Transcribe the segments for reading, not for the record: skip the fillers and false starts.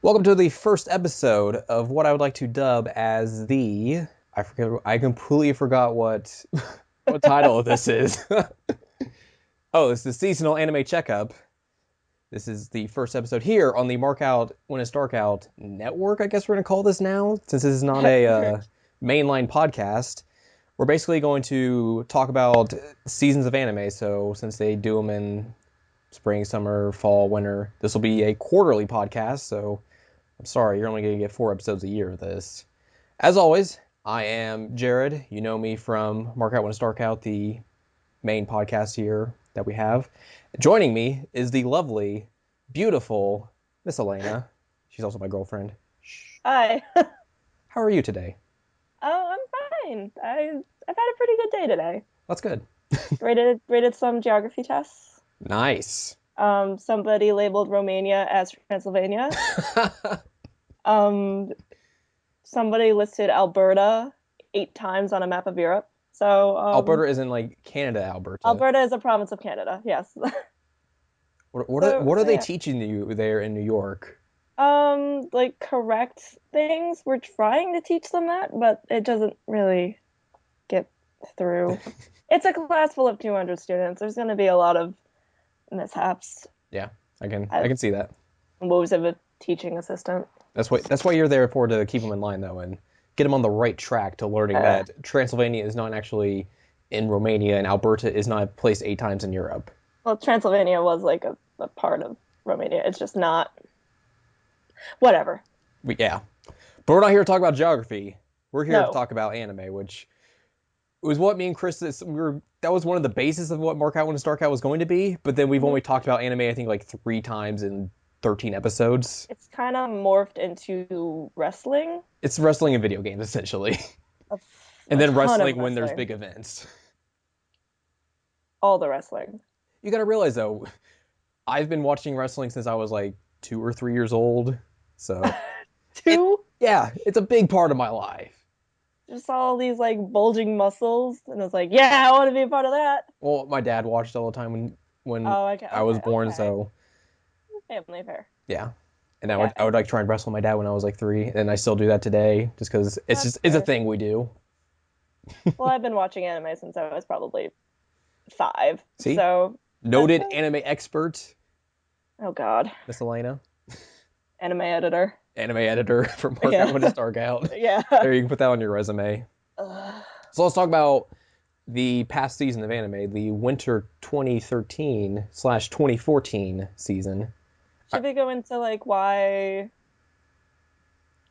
Welcome to the first episode of what I would like to dub as I completely forgot what title this is. Oh, it's the Seasonal Anime Checkup. This is the first episode here on the Mark Out When It's Dark Out network, I guess we're going to call this now, since this is not a mainline podcast. We're basically going to talk about seasons of anime, so since they do them in spring, summer, fall, winter, this will be a quarterly podcast, so I'm sorry, you're only going to get 4 episodes a year of this. As always, I am Jared. You know me from Mark Out When It's Dark Out, the main podcast here that we have. Joining me is the lovely, beautiful Miss Elena. She's also my girlfriend. Hi. How are you today? Oh, I'm fine. I've had a pretty good day today. That's good. Rated some geography tests. Nice. Somebody labeled Romania as Transylvania. Somebody listed Alberta 8 times on a map of Europe. So Alberta isn't like Canada, Alberta. Alberta is a province of Canada. Yes. What are they teaching you there in New York? Like correct things. We're trying to teach them that, but it doesn't really get through. It's a class full of 200 students. There's going to be a lot of mishaps. Yeah, I can see that. Woes of a teaching assistant. That's why you're there to keep them in line though, and get them on the right track to learning that Transylvania is not actually in Romania and Alberta is not placed 8 times in Europe. Well, Transylvania was like a part of Romania. It's just not. Whatever. Yeah, but we're not here to talk about geography. We're here to talk about anime, which was what me and Chris that was one of the bases of what Mark Out When It's Dark Out was going to be. But then we've only talked about anime, I think, like 3 times in 13 episodes. It's kind of morphed into wrestling. It's wrestling and video games, essentially. And then wrestling when there's big events. All the wrestling. You gotta realize, though, I've been watching wrestling since I was like 2 or 3 years old. So 2? It's a big part of my life. Just all these like bulging muscles, and it's like, yeah, I want to be a part of that. Well, my dad watched all the time when I was born, so family fair. Yeah, and I would like try and wrestle my dad when I was like 3, and I still do that today, just because it's a thing we do. Well, I've been watching anime since I was probably 5. See, so noted anime expert. Oh God, Miss Elena. Anime editor from Mark Out When It's Dark Out. Yeah. There, you can put that on your resume. So let's talk about the past season of anime, the winter 2013/2014 season. Should we go into like why?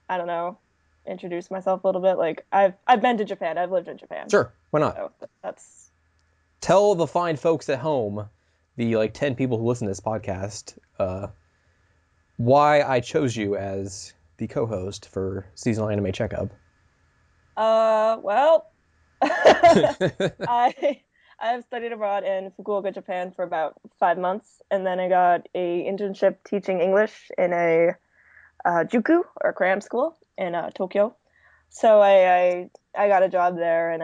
I don't know. Introduce myself a little bit. Like I've been to Japan. I've lived in Japan. Sure, why not? So that's. Tell the fine folks at home, the like 10 people who listen to this podcast, why I chose you as the co-host for Seasonal Anime Checkup. Well, I've studied abroad in Fukuoka, Japan for about 5 months, and then I got a internship teaching English in a juku or cram school in Tokyo. So I got a job there, and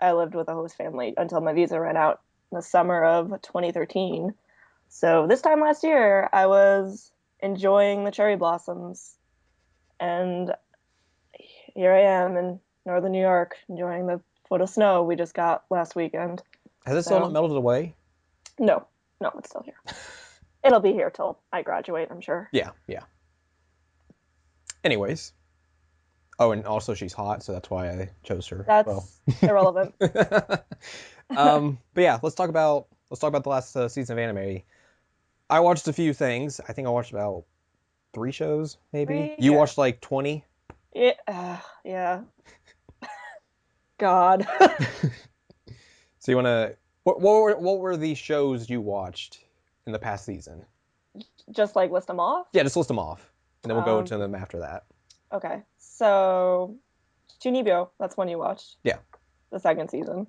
I lived with a host family until my visa ran out in the summer of 2013. So this time last year, I was enjoying the cherry blossoms, and here I am in northern New York enjoying the foot of snow we just got last weekend. Has it still not melted away? No, it's still here. It'll be here till I graduate, I'm sure. Yeah. Anyways. Oh, and also she's hot, so that's why I chose her. That's irrelevant. But yeah, let's talk about the last season of anime. I watched a few things. I think I watched about 3 shows, maybe. You watched like 20? Yeah. God. So you want to... What were the shows you watched in the past season? Just like list them off? Yeah, just list them off. And then we'll go into them after that. Okay. So, Chunibyo, that's one you watched. Yeah. The 2nd season.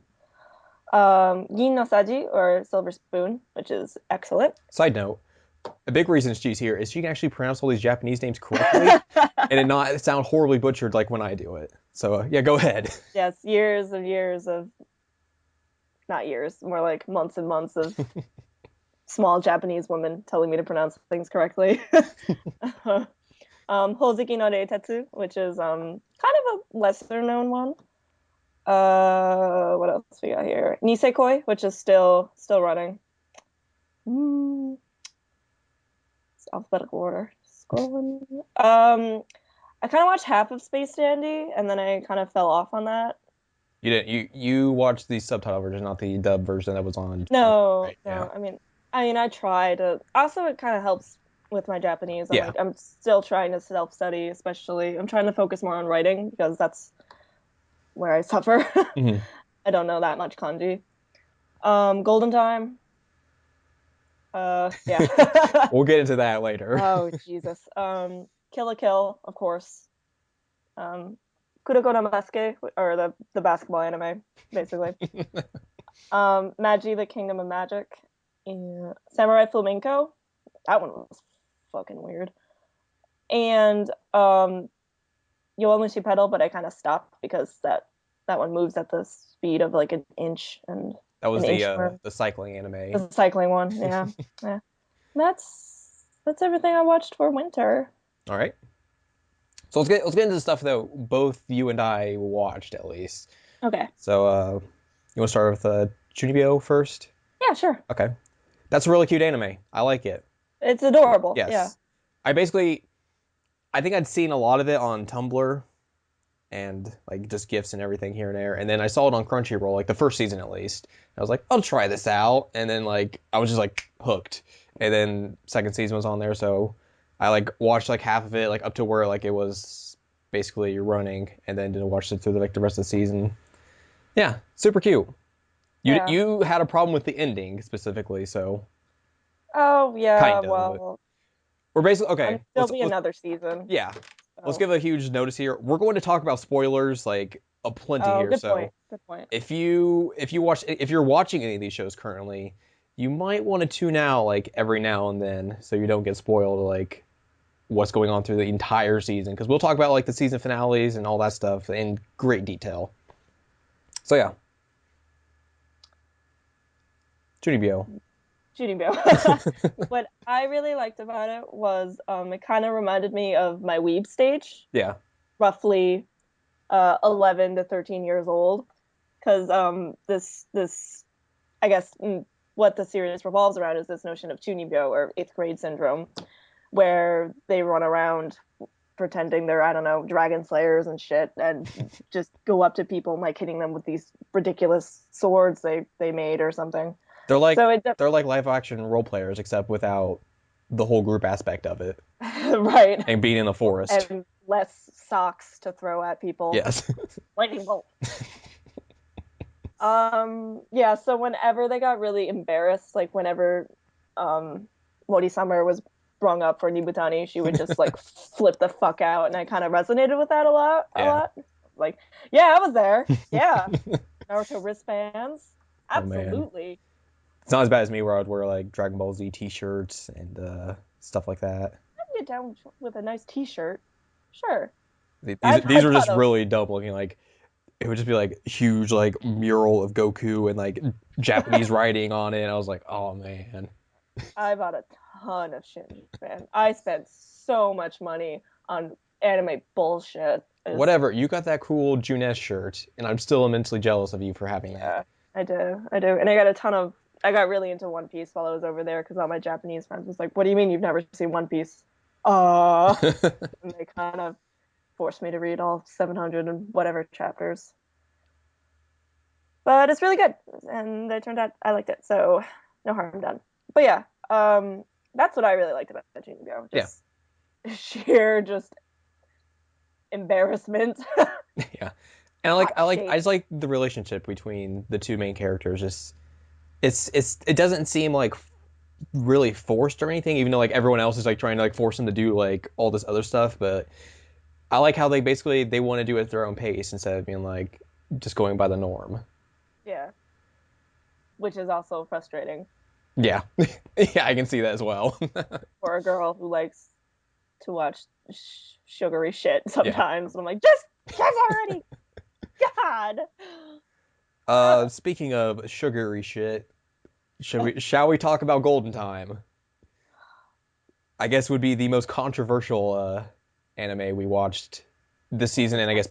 Gin no Saji, or Silver Spoon, which is excellent. Side note, a big reason she's here is she can actually pronounce all these Japanese names correctly and it not sound horribly butchered like when I do it. So, yeah, go ahead. Yes, years of, not years, more like months and months of small Japanese woman telling me to pronounce things correctly. Hozeki no Reitetsu, which is kind of a lesser known one. What else we got here? Nisekoi, which is still running. Mm, it's alphabetical order. Scrolling. I kind of watched half of Space Dandy, and then I kind of fell off on that. You didn't you watched the subtitle version, not the dub version that was on. No, Right? Yeah. no. I mean, I try to. Also, it kind of helps with my Japanese. Yeah. I'm still trying to self-study, especially. I'm trying to focus more on writing because that's where I suffer. Hmm. I don't know that much kanji. Golden Time. Yeah. We'll get into that later. Oh, Jesus. Kill la Kill, of course. Kuroko no Basuke, or the basketball anime, basically. Magi, the Kingdom of Magic. And Samurai Flamenco. That one was fucking weird. And Yowamushi Pedal, but I kind of stopped because that one moves at the speed of like an inch and That was an inch per the cycling anime. the cycling one. Yeah, yeah. That's everything I watched for winter. All right. So let's get into the stuff that both you and I watched at least. Okay. So you want to start with Chunibyo first? Yeah, sure. Okay. That's a really cute anime. I like it. It's adorable. Yeah. Yes. I think I'd seen a lot of it on Tumblr and like just GIFs and everything here and there. And then I saw it on Crunchyroll, like the first season at least. I was like, I'll try this out. And then like I was just like hooked. And then second season was on there, so I like watched like half of it, like up to where like it was basically running, and then didn't watch it through the rest of the season. Yeah, super cute. You Yeah. you had a problem with the ending specifically, so Oh yeah. kind of. But Well, we're basically okay. there'll be another season. Yeah. Let's So. give a huge notice here. We're going to talk about spoilers like a plenty Oh, here. good So point. Good point. if you're watching any of these shows currently, you might want to tune out like every now and then so you don't get spoiled like what's going on through the entire season, because we'll talk about like the season finales and all that stuff in great detail. So yeah, Junibyo. What I really liked about it was it kind of reminded me of my weeb stage, Yeah. roughly 11 to 13 years old, because this I guess what the series revolves around is this notion of chunibyo, or eighth grade syndrome, where they run around pretending they're, I don't know, dragon slayers and shit, and just go up to people and like hitting them with these ridiculous swords they made or something. They're like So they're like live action role players except without the whole group aspect of it right, and being in the forest. and less socks to throw at people. Yes. Lightning bolt. Yeah, so whenever they got really embarrassed, like whenever Mori Summer was brung up for Nibutani, she would just like flip the fuck out, and I kind of resonated with that a lot. Yeah. Like, yeah, I was there. Yeah. Naruto wristbands. Oh man. Absolutely. It's not as bad as me where I would wear like Dragon Ball Z t-shirts and stuff like that. I can get down with a nice t-shirt. Sure. These were just really dumb looking. Like it would just be like huge like mural of Goku and like Japanese writing on it. And I was like, oh man. I bought a ton of shit, man. I spent so much money on anime bullshit. Whatever. You got that cool Junes shirt, and I'm still immensely jealous of you for having that. I do, and I got really into One Piece while I was over there because all my Japanese friends was like, "What do you mean you've never seen One Piece?" And they kind of forced me to read all 700 and whatever chapters. But it's really good, and it turned out I liked it, so no harm done. But yeah, that's what I really liked about Junibyo. Just sheer just embarrassment. Yeah. And I just like the relationship between the two main characters. Just it doesn't seem like really forced or anything, even though like everyone else is like trying to like force them to do like all this other stuff. But I like how they want to do it at their own pace instead of being like just going by the norm. Yeah. Which is also frustrating. Yeah. Yeah, I can see that as well. For a girl who likes to watch sugary shit sometimes. Yeah. I'm like, just already. God. Speaking of sugary shit, Shall we talk about Golden Time? I guess would be the most controversial anime we watched this season, and I guess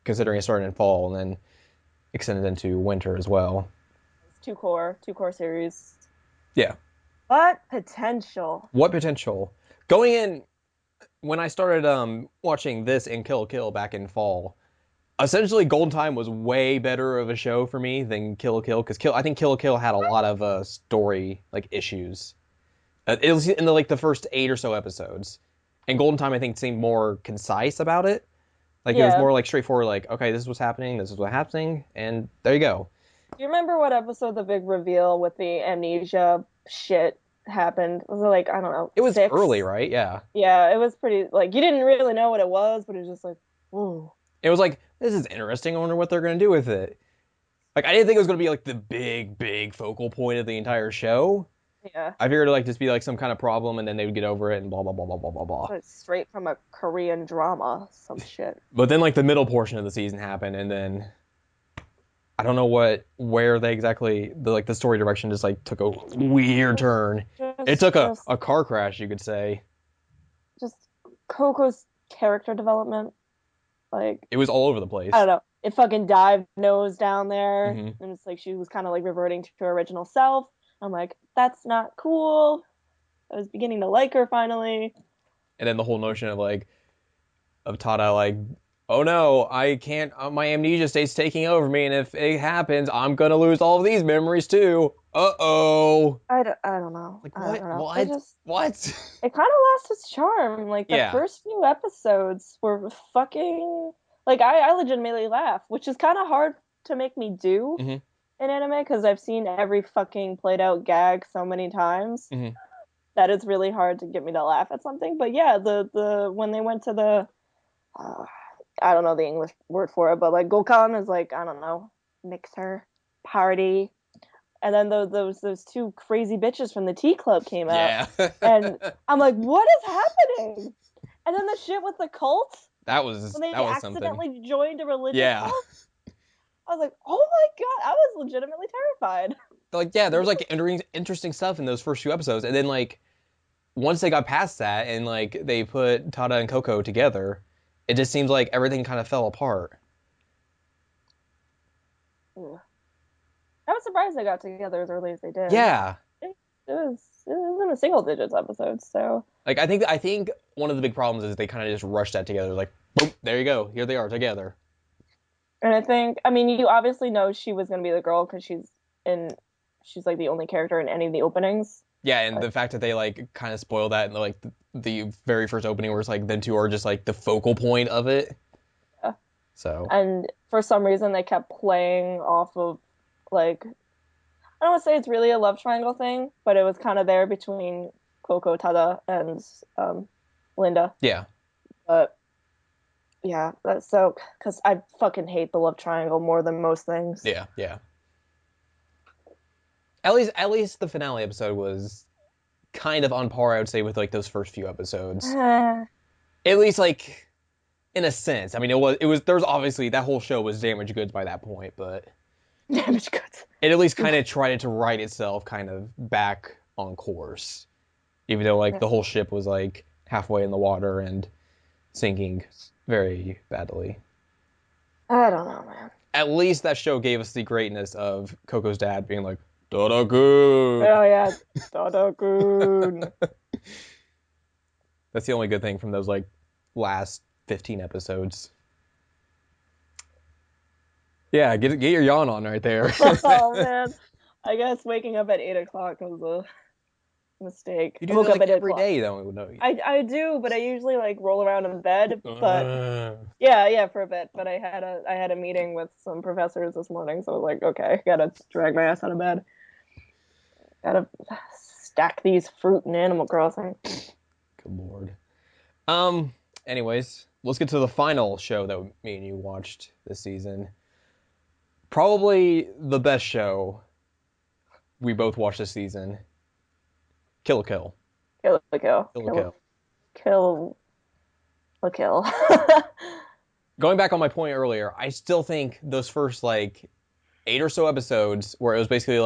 considering it started in fall and then extended into winter as well. It's two core series. Yeah. What potential? What potential? Going in when I started watching this and Kill la Kill back in fall, essentially Golden Time was way better of a show for me than Kill la Kill, because I think Kill la Kill had a lot of story issues. It was in the first 8 or so episodes, and Golden Time I think seemed more concise about it. It was Yeah. more straightforward. Okay, this is what's happening. This is what's happening, and there you go. Do you remember what episode the big reveal with the amnesia shit happened? Was it I don't know, It was 6? early, right? Yeah. Yeah, it was pretty you didn't really know what it was, but it was just ooh. It was this is interesting. I wonder what they're gonna do with it. I didn't think it was gonna be the big focal point of the entire show. Yeah. I figured it'd just be some kind of problem, and then they would get over it, and blah blah blah blah blah blah blah. It's straight from a Korean drama, some shit. But then the middle portion of the season happened, and then I don't know where they exactly the story direction just took a weird turn. It took a car crash, you could say. Just Coco's character development, it was all over the place. I don't know. It fucking dived nose down there, Mm-hmm. and it's she was kind of reverting to her original self. I'm that's not cool. I was beginning to like her finally. And then the whole notion of Tada oh no, I can't. My amnesia state's taking over me, and if it happens, I'm gonna lose all of these memories too. Uh-oh. I don't know. What? I don't know. What? It kind of lost its charm. The first few episodes were fucking I legitimately laugh, which is kind of hard to make me do in anime because I've seen every fucking played out gag so many times that it's really hard to get me to laugh at something. But yeah, the when they went to the I don't know the English word for it, but Gokhan is I don't know, mixer party. And then those two crazy bitches from the tea club came out. Yeah. And I'm what is happening? And then the shit with the cult. When they accidentally something. Joined a religious cult. I was oh my god, I was legitimately terrified. There was interesting stuff in those first few episodes, and then once they got past that and they put Tada and Coco together, it just seems everything kind of fell apart. Ugh. I was surprised they got together as early as they did. Yeah. It was in the single digits episodes, so I think one of the big problems is they kind of just rushed that together. Boom, there you go. Here they are together. And I mean, you obviously know she was going to be the girl because she's the only character in any of the openings. Yeah, and the fact that they kind of spoil that in the very first opening where it's them two are just the focal point of it. Yeah. So. And for some reason they kept playing off of I don't want to say it's really a love triangle thing, but it was kind of there between Coco, Tada, and Linda. Yeah. But yeah, that's so because I fucking hate the love triangle more than most things. Yeah, yeah. At least the finale episode was kind of on par, I would say, with those first few episodes. At least in a sense. I mean, it was there was obviously that whole show was damaged goods by that point, but damaged goods. It at least kind of tried to right itself kind of back on course. Even though the whole ship was halfway in the water and sinking very badly. I don't know, man. At least that show gave us the greatness of Coco's dad being Dada-kun! Oh yeah, Dada-kun! That's the only good thing from those last 15 episodes. Yeah, get your yawn on right there. Oh man, I guess waking up at 8 o'clock was a mistake. You do that every day, though. No. I do, but I usually roll around in bed. But yeah, for a bit. But I had a meeting with some professors this morning, so I was okay, gotta drag my ass out of bed. Gotta stack these fruit in Animal Crossing. Good lord. Anyways, let's get to the final show that me and you watched this season. Probably the best show we both watched this season. Kill la Kill. Kill la Kill. Kill la Kill. Kill la Kill. Going back on my point earlier, I still think those first 8 or so episodes where it was basically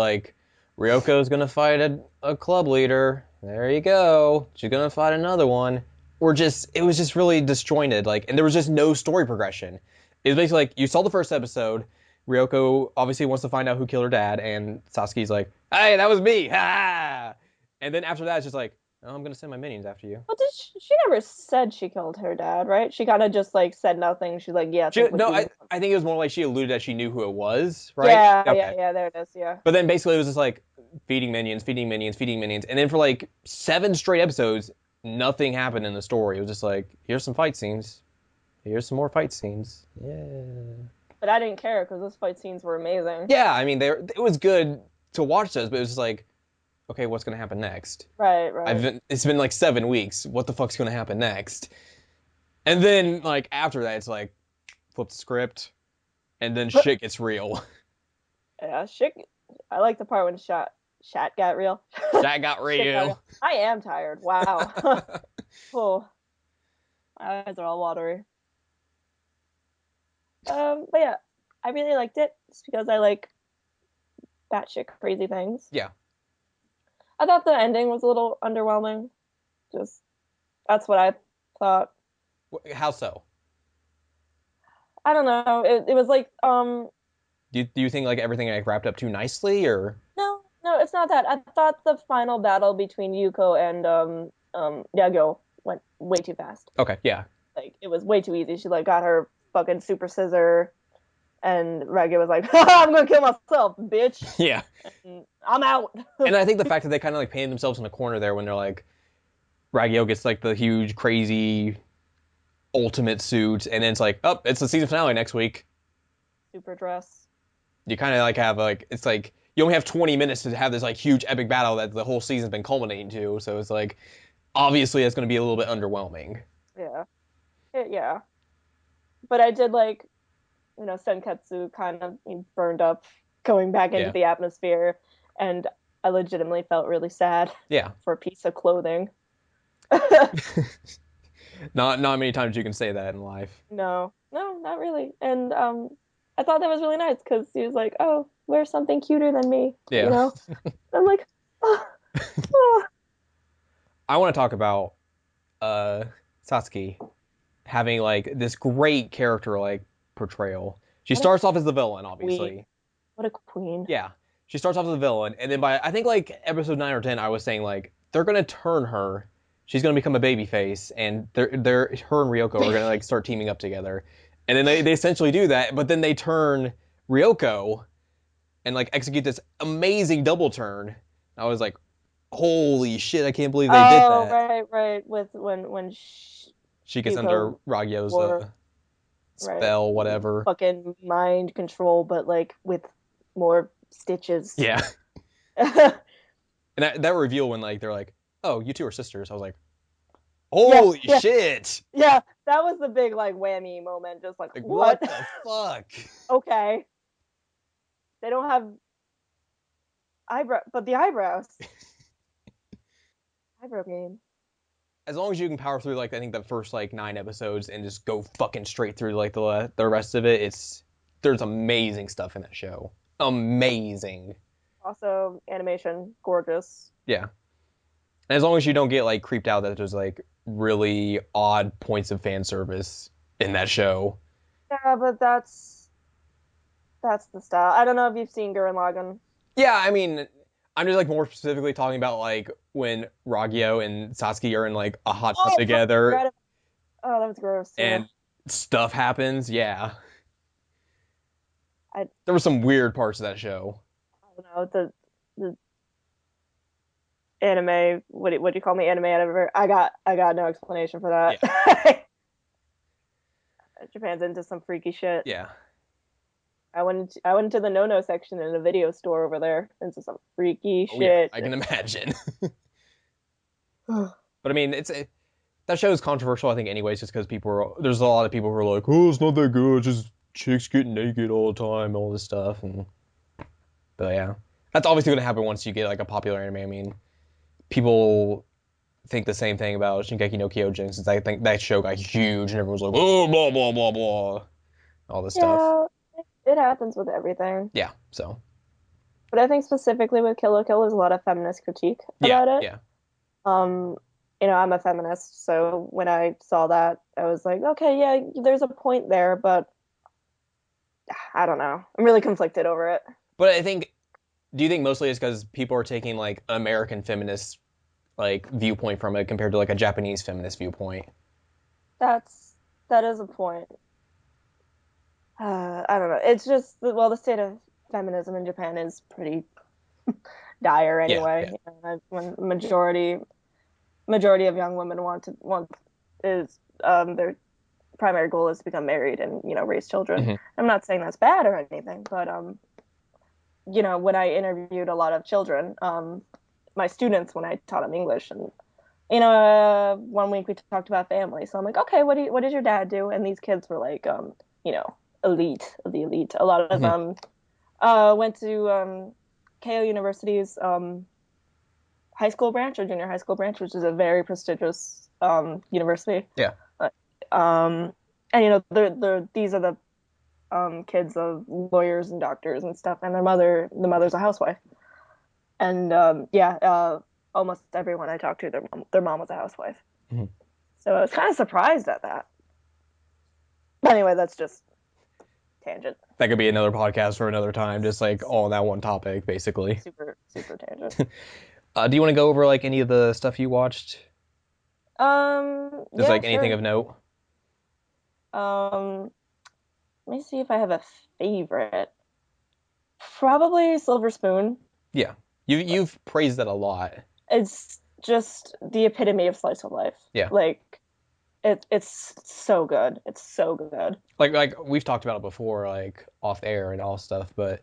Ryoko's gonna fight a club leader. There you go. She's gonna fight another one. It was just really disjointed, like, and there was just no story progression. It was basically like, you saw the first episode, Ryoko obviously wants to find out who killed her dad, and Sasuke's like, hey, that was me, ha! And then after that, it's just like, oh, I'm gonna send my minions after you. Well, she never said she killed her dad, right? She kind of just like said nothing. She's like, yeah, think what No, you want. I think it was more like she alluded that she knew who it was, right? Yeah, Okay. there it is, yeah. But then basically it was just like feeding minions, feeding minions, feeding minions, and then for like 7 straight episodes, nothing happened in the story. It was just like, here's some fight scenes, here's some more fight scenes. Yeah. But I didn't care because those fight scenes were amazing. Yeah, I mean, it was good to watch those, but it was just like, okay, what's gonna happen next? Right. It's been like 7 weeks. What the fuck's gonna happen next? And then like after that, it's like flip the script, and then shit gets real. Yeah, shit. I like the part when Shat got real. That got Shit got real. real. I am tired. Wow. Oh, my eyes are all watery. But yeah, I really liked it just because I like batshit crazy things. Yeah. I thought the ending was a little underwhelming. Just that's what I thought. How so? I don't know. It was like Do you think like everything like wrapped up too nicely, or? no, it's not that. I thought the final battle between Yuko and Yagyo went way too fast. Okay, yeah. Like it was way too easy. She like got her fucking super scissor, and Reggie was like, "I'm gonna kill myself, bitch." Yeah. And I'm out. And I think the fact that they kind of like painted themselves in a corner there when they're like, Ragyo gets like the huge, crazy, ultimate suit, and then it's like, oh, it's the season finale next week. Super dress. You kind of like have like, it's like, you only have 20 minutes to have this like huge epic battle that the whole season's been culminating to, so it's like, obviously it's going to be a little bit underwhelming. Yeah. Yeah. But I did like, Senketsu kind of burned up, going back into the atmosphere, and I legitimately felt really sad. Yeah. For a piece of clothing. Not many times you can say that in life. No, not really. And I thought that was really nice because he was like, "Oh, wear something cuter than me." Yeah. I'm like, oh, oh. I want to talk about Satsuki having like this great character like portrayal. She starts off as the villain, obviously. What a queen. Yeah. She starts off as the villain, and then by I think like episode 9 or 10, I was saying like they're gonna turn her. She's gonna become a baby face, and her and Ryoko are gonna like start teaming up together. And then they essentially do that, but then they turn Ryoko and like execute this amazing double turn. I was like, holy shit, I can't believe they did that. Right. With when She gets under Ragyo's spell, whatever. Fucking mind control, but like with more stitches. Yeah. And that reveal when like they're like, oh, you two are sisters. I was like, holy shit. Yeah, that was the big like whammy moment. Just like what the fuck? Okay. They don't have but the eyebrows. Eyebrow game. As long as you can power through like I think the first like 9 episodes and just go fucking straight through like the rest of it, there's amazing stuff in that show. Amazing. Also, animation, gorgeous. Yeah. And as long as you don't get like creeped out that there's like really odd points of fan service in that show. Yeah, but that's the style. I don't know if you've seen Gurren Lagann. Yeah, I mean, I'm just like more specifically talking about like when Ragyo and Satsuki are in like a hot tub together. Oh, that was gross. And stuff happens. Yeah. There were some weird parts of that show. I don't know, the anime. What do you call me? Anime editor. I got no explanation for that. Yeah. Japan's into some freaky shit. Yeah. I went into the no section in a video store over there into some freaky shit. Yeah, I can imagine. But I mean, that show is controversial, I think, anyways, just because there's a lot of people who are like, oh, it's not that good, just chicks getting naked all the time, all this stuff, but yeah, that's obviously gonna happen once you get like a popular anime. I mean, people think the same thing about Shingeki no Kyojin since I think that show got huge and everyone's like, oh, blah blah blah blah, all this stuff. It happens with everything. Yeah, so But I think specifically with Kill la Kill, there's a lot of feminist critique Yeah, about it. yeah. Um, I'm a feminist, so when I saw that, I was like, okay, yeah, there's a point there, but I don't know. I'm really conflicted over it. But I think, do you think mostly it's because people are taking like an American feminist like viewpoint from it compared to like a Japanese feminist viewpoint? That is a point. I don't know. It's just well, the state of feminism in Japan is pretty dire Yeah, anyway. yeah. When majority of young women want is their primary goal is to become married and raise children. Hmm. I'm not saying that's bad or anything, but when I interviewed a lot of children, my students when I taught them English, and one week we talked about family, so I'm like, okay, what does your dad do? And these kids were like, you know, elite of the elite. A lot of Hmm. them went to Keio University's high school branch or junior high school branch, which is a very prestigious university. Yeah. Uh, Um, and these are the kids of lawyers and doctors and stuff, and the mother's a housewife. And yeah, almost everyone I talked to, their mom was a housewife. Hmm. So I was kind of surprised at that. But anyway, that's just tangent. That could be another podcast for another time, just like all on that one topic, basically. Super, super tangent. Do you want to go over like any of the stuff you watched? Just Yeah, like anything sure. of note? Um, Let me see if I have a favorite. Probably Silver Spoon. Yeah. You've praised it a lot. It's just the epitome of slice of life. Yeah. Like it's so good. It's so good. Like we've talked about it before, like off air and all stuff, but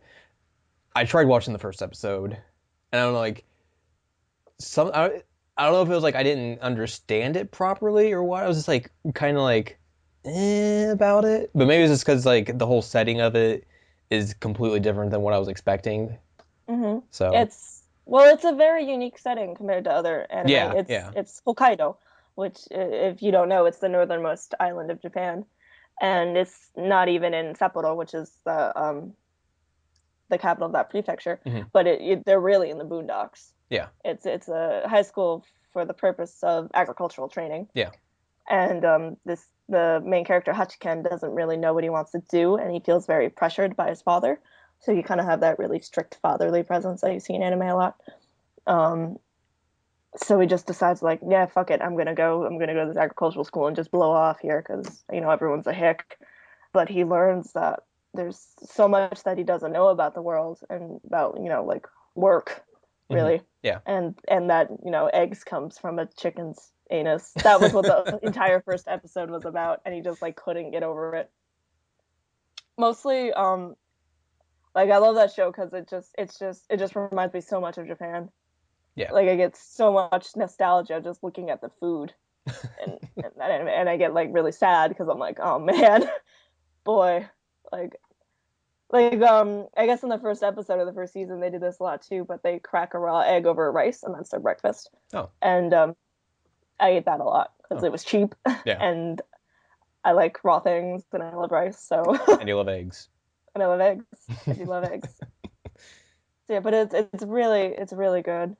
I tried watching the first episode, and I don't know, like I don't know if it was like I didn't understand it properly or what. I was just like kind of like about it, but maybe it's just because like the whole setting of it is completely different than what I was expecting. hmm So it's a very unique setting compared to other anime. yeah, It's yeah. it's Hokkaido, which if you don't know, it's the northernmost island of Japan, and it's not even in Sapporo, which is the capital of that prefecture, Hmm. but they're really in the boondocks. Yeah, It's a high school for the purpose of agricultural training, yeah. and the main character Hachiken doesn't really know what he wants to do, and he feels very pressured by his father. So you kind of have that really strict fatherly presence that you see in anime a lot. Um, so he just decides like, yeah, fuck it, I'm gonna go to this agricultural school and just blow off here because everyone's a hick. But he learns that there's so much that he doesn't know about the world and about like work, Hmm. really, Yeah. and that eggs comes from a chicken's anus. That was what the entire first episode was about, and he just like couldn't get over it. Mostly, like I love that show because it just reminds me so much of Japan. Yeah. Like I get so much nostalgia just looking at the food, and I get like really sad because I'm like, oh man, boy, like I guess in the first episode of the first season they did this a lot too, but they crack a raw egg over rice and that's their breakfast. Oh. And I ate that a lot because Oh. it was cheap Yeah. and I like raw things and I love rice, so And you love eggs. and I love eggs. I do love eggs. So, yeah, but it's really good.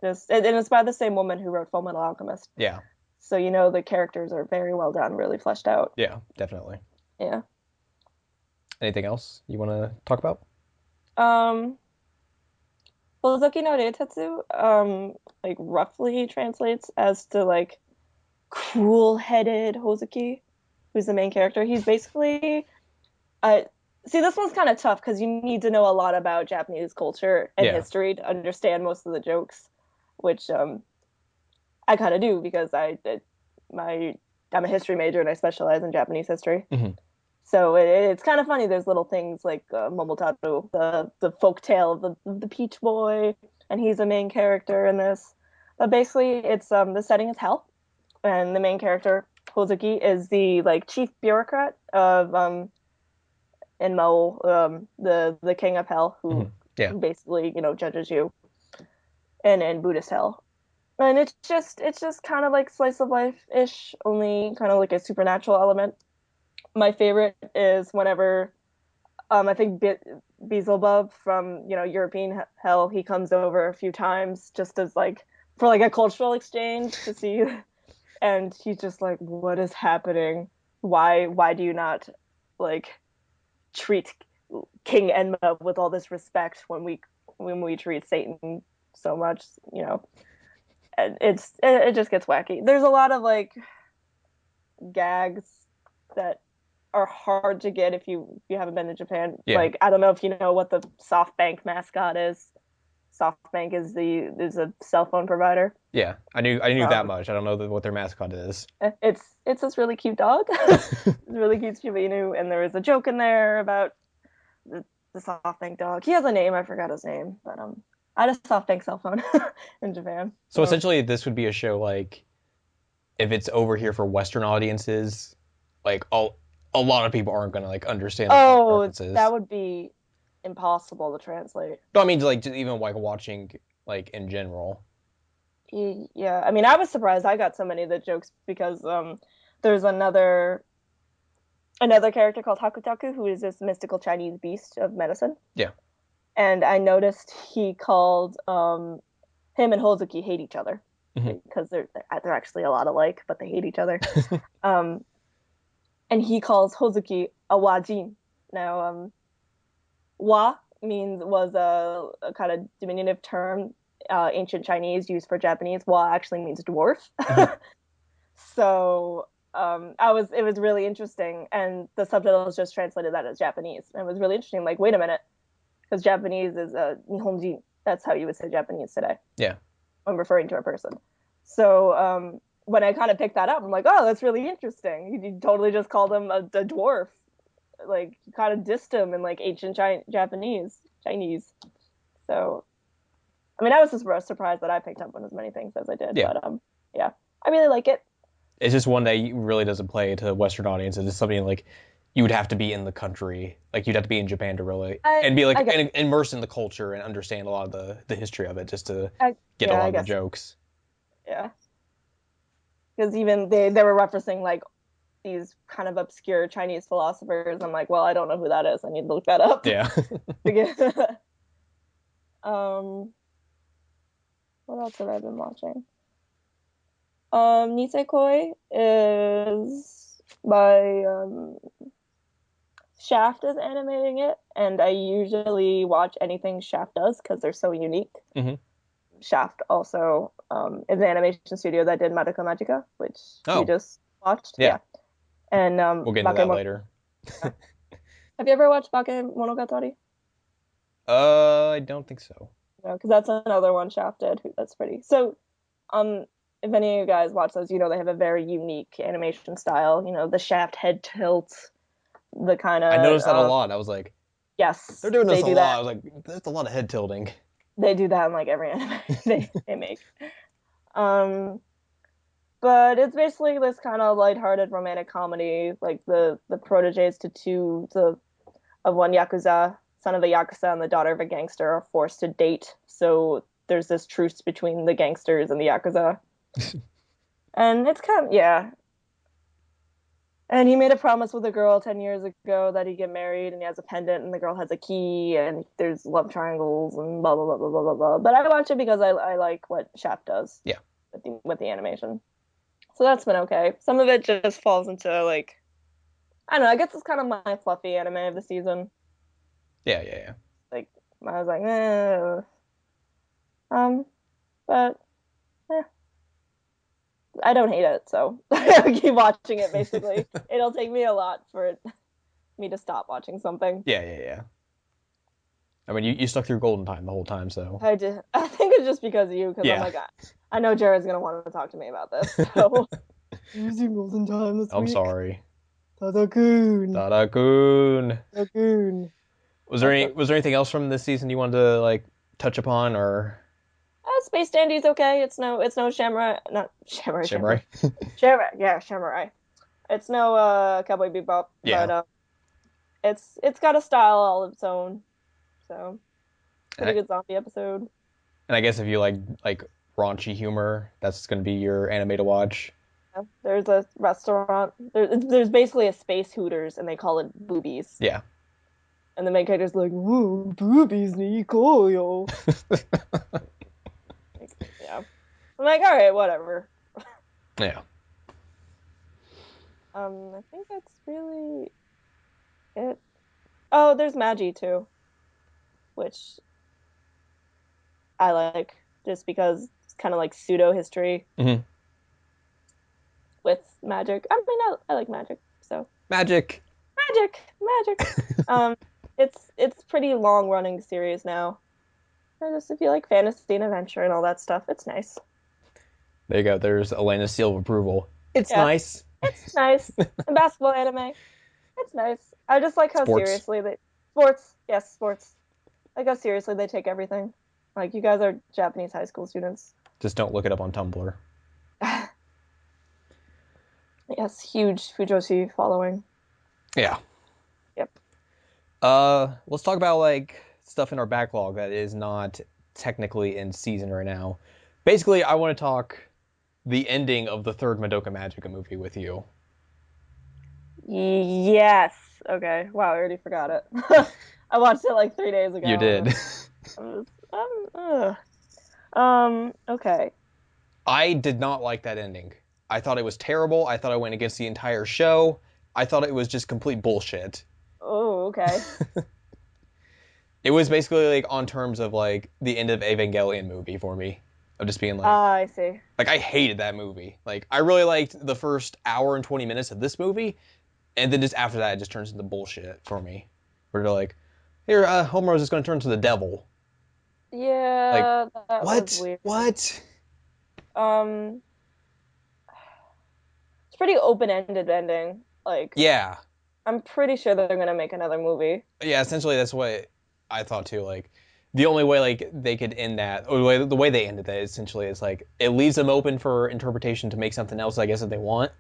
And it's by the same woman who wrote Full Metal Alchemist. Yeah. So the characters are very well done, really fleshed out. Yeah. Definitely. Yeah. Anything else you want to talk about? Um well, Zoki no Reitetsu, like roughly translates as to like cool-headed Hozuki, who's the main character. He's basically uh see this one's kind of tough because you need to know a lot about Japanese culture and Yeah. history to understand most of the jokes, which I kind of do because my I'm a history major and I specialize in Japanese history. Hmm. So it's kind of funny. There's little things like Momotaro, the folk tale of the Peach Boy, and he's a main character in this. But basically, it's the setting is hell, and the main character Hozuki is the like chief bureaucrat of Enmao, the king of hell, Hmm. who Yeah. basically judges you in Buddhist hell. And it's just kind of like slice of life ish, only kind of like a supernatural element. My favorite is whenever I think Beelzebub from European Hell, he comes over a few times just as like for like a cultural exchange to see, and he's just like, what is happening? Why do you not like treat King Enma with all this respect when we treat Satan so much? And it just gets wacky. There's a lot of like gags that are hard to get if you haven't been to Japan. Yeah. Like I don't know if you know what the SoftBank mascot is. SoftBank is a cell phone provider. Yeah, I knew that much. I don't know what their mascot is. It's this really cute dog. It's really cute Shiba Inu, and there was a joke in there about the SoftBank dog. He has a name, I forgot his name, but I had a SoftBank cell phone in Japan. So essentially, this would be a show like if it's over here for Western audiences, like a lot of people aren't gonna like understand the references. That would be impossible to translate. No, I mean like just even like watching like in general. Yeah, I mean, I was surprised I got so many of the jokes because there's another character called Hakutaku who is this mystical Chinese beast of medicine. Yeah. And I noticed he called him and Hozuki hate each other because they're actually a lot alike, but they hate each other. And he calls Hozuki a wajin. Now, wa was a kind of diminutive term, ancient Chinese used for Japanese. Wa actually means dwarf. So it was really interesting, and the subtitles just translated that as Japanese. And it was really interesting. Like, wait a minute, because Japanese is Nihonjin. That's how you would say Japanese today. Yeah. When referring to a person. So when I kind of picked that up, I'm like, oh, that's really interesting. You totally just called him a dwarf. Like, you kind of dissed him in like ancient Chinese. So, I mean, I was just surprised that I picked up on as many things as I did. Yeah. But yeah, I really like it. It's just one that really doesn't play to Western audiences. It's something like you would have to be in the country, like you'd have to be in Japan to really and be like immersed in the culture and understand a lot of the history of it just to get a lot of the jokes. Yeah, because even they were referencing like these kind of obscure Chinese philosophers. I'm like, well, I don't know who that is. I need to look that up. Yeah. What else have I been watching? Nisekoi is by Shaft is animating it, and I usually watch anything Shaft does because they're so unique. Mm-hmm. Shaft also is an animation studio that did Madoka Magica, which we just watched. Yeah. And we'll get into that later. Have you ever watched Bakemonogatari? I don't think so. No, because that's another one Shaft did. That's pretty. So, if any of you guys watch those, they have a very unique animation style. The Shaft head tilt, the kind of. I noticed that a lot. I was like, yes, they're doing this a lot. I was like, there's a lot of head tilting. They do that in like every anime they make. But it's basically this kind of lighthearted romantic comedy, like the proteges of one yakuza, son of a yakuza and the daughter of a gangster, are forced to date. So there's this truce between the gangsters and the yakuza, and it's kind of And he made a promise with a girl 10 years ago that he'd get married, and he has a pendant, and the girl has a key, and there's love triangles, and blah, blah, blah, blah, blah, blah, blah. But I watch it because I like what Shaft does. Yeah. With the animation. So that's been okay. Some of it just falls into, like, I don't know, I guess it's kind of my fluffy anime of the season. Yeah. Like, I was like, but, I don't hate it, so I'll keep watching it, basically. It'll take me a lot for me to stop watching something. Yeah. I mean, you stuck through Golden Time the whole time, so. I did. I think it's just because of you, because I'm like, I know Jared's going to want to talk to me about this, so. Using Golden Time this week. I'm sorry. Tadakun. Was there anything else from this season you wanted to, like, touch upon, or? Space Dandy's okay. It's no Samurai. Samurai. It's no Cowboy Bebop. Yeah. But it's got a style all of its own. So pretty good zombie episode. And I guess if you like raunchy humor, that's gonna be your anime to watch. Yeah, there's a restaurant. There's basically a space Hooters, and they call it Boobies. Yeah. And the main character's like, "Whoa, boobies, Nicole." Like, yeah. I'm like, all right, whatever. Yeah. I think that's really it. Oh, there's Magi too, which I like just because it's kind of like pseudo history Hmm. with magic. I mean, I like magic, so Magic. magic. Um, it's pretty long running series now. And just if you like fantasy and adventure and all that stuff, it's nice. There you go. There's Elena's seal of approval. It's Yeah, nice. it's nice. And basketball anime, it's nice. I just like how Sports. seriously they sports. Yes, sports. Like how seriously they take everything. Like you guys are Japanese high school students. Just don't look it up on Tumblr. Yes, huge Fujoshi following. Yeah. Yep. Let's talk about like stuff in our backlog that is not technically in season right now. Basically, I want to talk the ending of the third Madoka Magica movie with you. Yes. Okay. Wow, I already forgot it. I watched it like 3 days You ago, did. and I'm just, okay. I did not like that ending. I thought it was terrible. I thought it went against the entire show. I thought it was just complete bullshit. Oh, okay. It was basically like on terms of like the end of Evangelion movie for me. Of just being I see. like I hated that movie. Like I really liked the first hour and 20 minutes of this movie, and then just after that it just turns into bullshit for me. Where they're like, here, Homero's just gonna turn to the devil. Like, Yeah, that was what? weird. What? Um, it's pretty open-ended ending. Like, Yeah. I'm pretty sure that they're gonna make another movie. Yeah, essentially that's what I thought too. Like the only way like they could end that, or the way they ended that essentially is like it leaves them open for interpretation to make something else, I guess, if they want.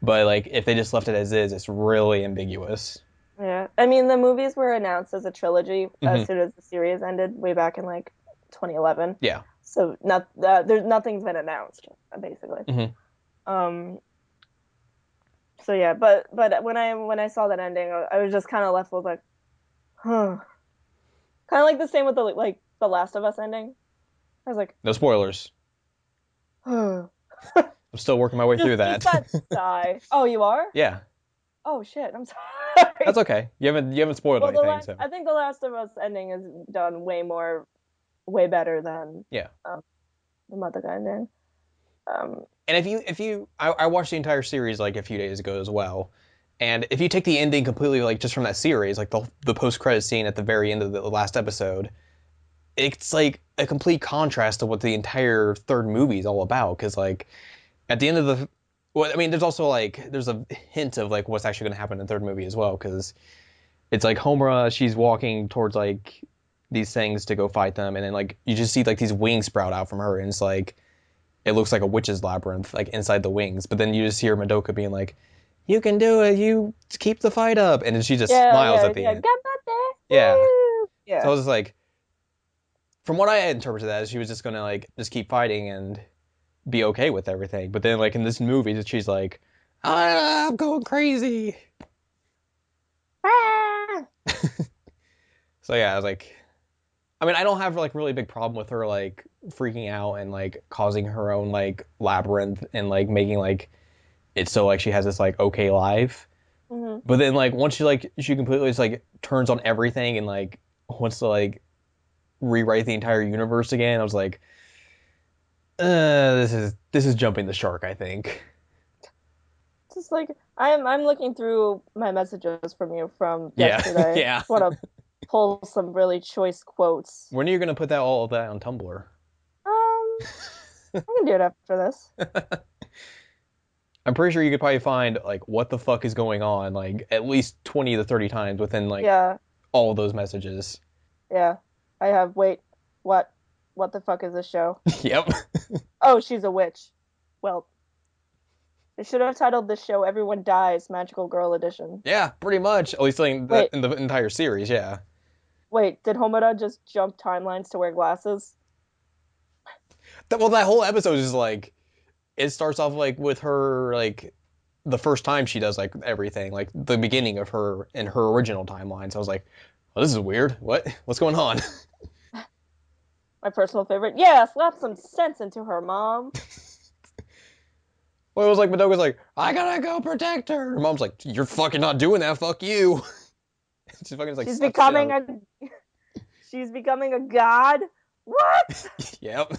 But like if they just left it as is, it's really ambiguous. Yeah, I mean the movies were announced as a trilogy Hmm. as soon as the series ended, way back in like 2011. Yeah. So not there's nothing's been announced basically. Hmm. Um, so yeah, but when I saw that ending, I was just kind of left with like, huh. Kind of like the same with the Last of Us ending. I was like, No spoilers. huh. I'm still working my way through Just that. that sigh. Oh, you are? Yeah, Oh shit, I'm sorry. that's okay. You haven't spoiled Well, anything, so I think the Last of Us ending is done way better than yeah. the Madoka ending. Um, And I watched the entire series like a few days ago as well. And if you take the ending completely like just from that series, like the post credit scene at the very end of the last episode, it's like a complete contrast to what the entire third movie is all about. Because like at the end of the, well, I mean, there's also like there's a hint of like what's actually going to happen in the third movie as well. Because it's like Homura, she's walking towards like these things to go fight them, and then like you just see like these wings sprout out from her, and it's like it looks like a witch's labyrinth like inside the wings. But then you just hear Madoka being like, "You can do it. You keep the fight up," and then she just yeah, smiles yeah, at the yeah. end. Ganbatte! Yeah. Woo! So I Yeah. was just like, from what I had interpreted that, she was just gonna like just keep fighting and be okay with everything. But then like in this movie, she's like, I'm going crazy. Ah! So yeah, I was like, I mean, I don't have like really big problem with her like freaking out and like causing her own like labyrinth and like making like it so like she has this like okay life. Hmm. But then like once she completely just like turns on everything and like wants to like rewrite the entire universe again, I was like, this is jumping the shark, I think. Just like I'm looking through my messages from you from Yeah, yesterday. yeah. Just want to pull some really choice quotes. When are you gonna put that all of that on Tumblr? I can do it after this. I'm pretty sure you could probably find like what the fuck is going on like at least 20 to 30 times within like Yeah, all of those messages. yeah. I have. Wait, what? What the fuck is this show? Yep. Oh, she's a witch. Well, they should have titled this show "Everyone Dies: Magical Girl Edition." Yeah, pretty much. At least like Wait, in the entire series, yeah. wait. Did Homura just jump timelines to wear glasses? Well, that whole episode is like it starts off like with her like the first time she does like everything, like the beginning of her in her original timeline. So I was like, well, this is weird. What's going on? My personal favorite. Yeah, slap some sense into her, mom. Well, it was like Madoka's like, I gotta go protect her. Her mom's like, you're fucking not doing that. Fuck you. She fucking just like She's slaps the shit out becoming of a she's becoming a god. What? her. Yep.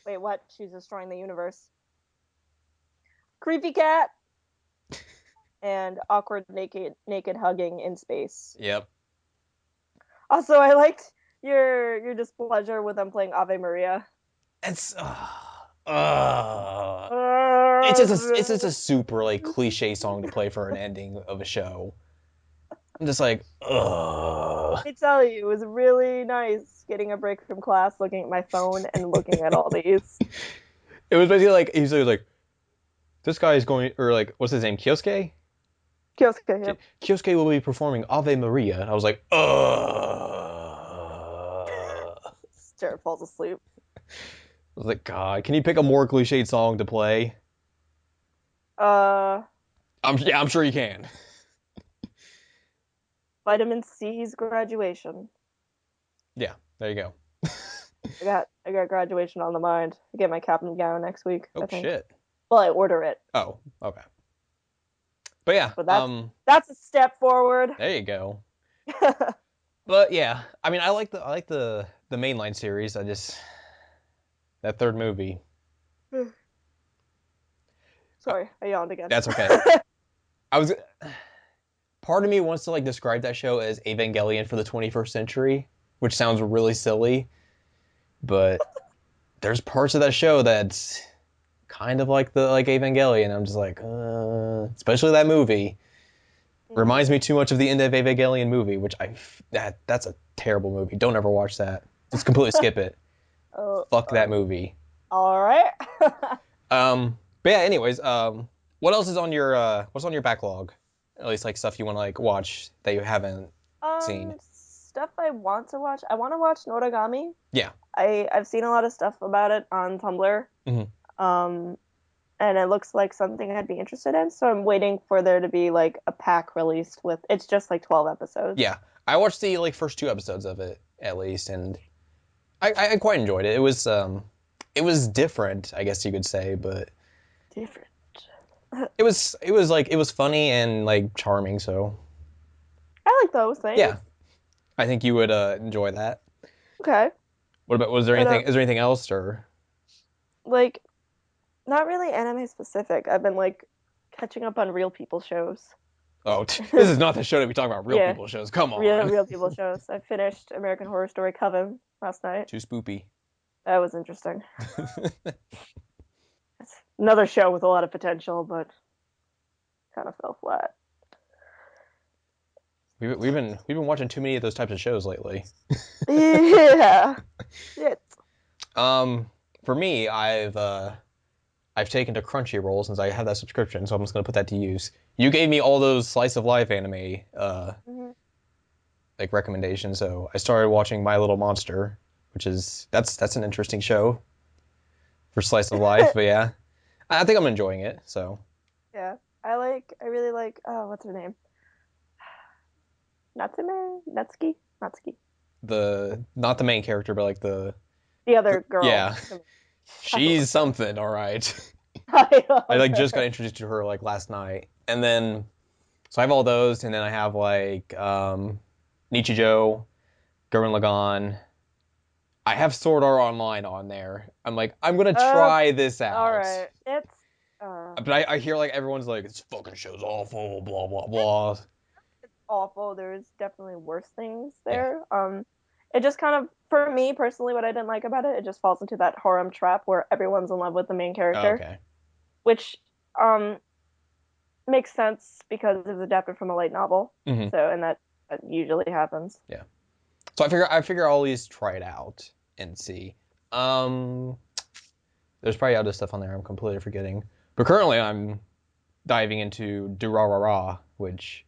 Wait, what? She's destroying the universe. Creepy cat and awkward naked hugging in space. Yep. Also, I liked your displeasure with them playing Ave Maria. It's it's just a super like cliche song to play for an ending of a show. I'm just like, Let me tell you, it was really nice getting a break from class, looking at my phone and looking at all these. It was basically like he was like, this guy is going, or like, what's his name, Kyosuke? Kyosuke, yep. Kyosuke will be performing Ave Maria. I was like, Jared falls asleep. I was like, God, can you pick a more cliched song to play? Uh, I'm sure you can. Vitamin C's graduation. Yeah, there you go. I got graduation on the mind. I get my cap and gown next week. Oh I think. shit. Well, I order it. Oh, okay. But yeah, But that's a step forward. there you go. But yeah, I mean, I like the mainline series. I just that third movie. Sorry, I yawned again. That's okay. I was part of me wants to like describe that show as Evangelion for the 21st century, which sounds really silly, but there's parts of that show that's kind of like the like Evangelion. I'm just like, especially that movie. Reminds me too much of the end of Evangelion movie, which that's a terrible movie. Don't ever watch that. Just completely skip it. Fuck that movie. All right. But yeah, anyways, what else is on your what's on your backlog? At least like stuff you want to like watch that you haven't seen. Stuff I want to watch. I want to watch Noragami. Yeah. I've seen a lot of stuff about it on Tumblr. Mm-hmm. And it looks like something I'd be interested in. So I'm waiting for there to be like a pack released with. It's just like 12 episodes. Yeah, I watched the like first 2 episodes of it at least, and I quite enjoyed it. It was different, I guess you could say, but Different. it was like it was funny and like charming. So I like those things. yeah, I think you would enjoy that. Okay. What about is there anything else or like not really anime specific. I've been like catching up on real people shows. Oh, this is not the show to be talking about real people shows. Come on. Real people shows. I finished American Horror Story Coven last night. Too spoopy. That was interesting. It's another show with a lot of potential, but kind of fell flat. We've been watching too many of those types of shows lately. Yeah. Shit. For me, I've taken to Crunchyroll since I have that subscription, so I'm just gonna put that to use. You gave me all those slice of life anime like recommendations, so I started watching My Little Monster, which is that's an interesting show for slice of life, but yeah. I think I'm enjoying it, so. Yeah. I really like what's her name? Natsuki? Not the main character, but like the other girl. Yeah. She's something, all right. I like just got introduced to her like last night, and then so I have all those, and then I have like Nichijou, Gurren Lagann. I have Sword Art Online on there. I'm like, I'm gonna try this out. All right, it's. But I hear like everyone's like, this fucking show's awful, blah blah blah. It's awful. There's definitely worse things there. Yeah. It just kind of, for me personally, what I didn't like about it, it just falls into that harem trap where everyone's in love with the main character. Oh, okay. Which makes sense because it's adapted from a light novel. Mm-hmm. So, and that usually happens. Yeah. So I figure I'll at least try it out and see. There's probably other stuff on there I'm completely forgetting. But currently I'm diving into Durarara, which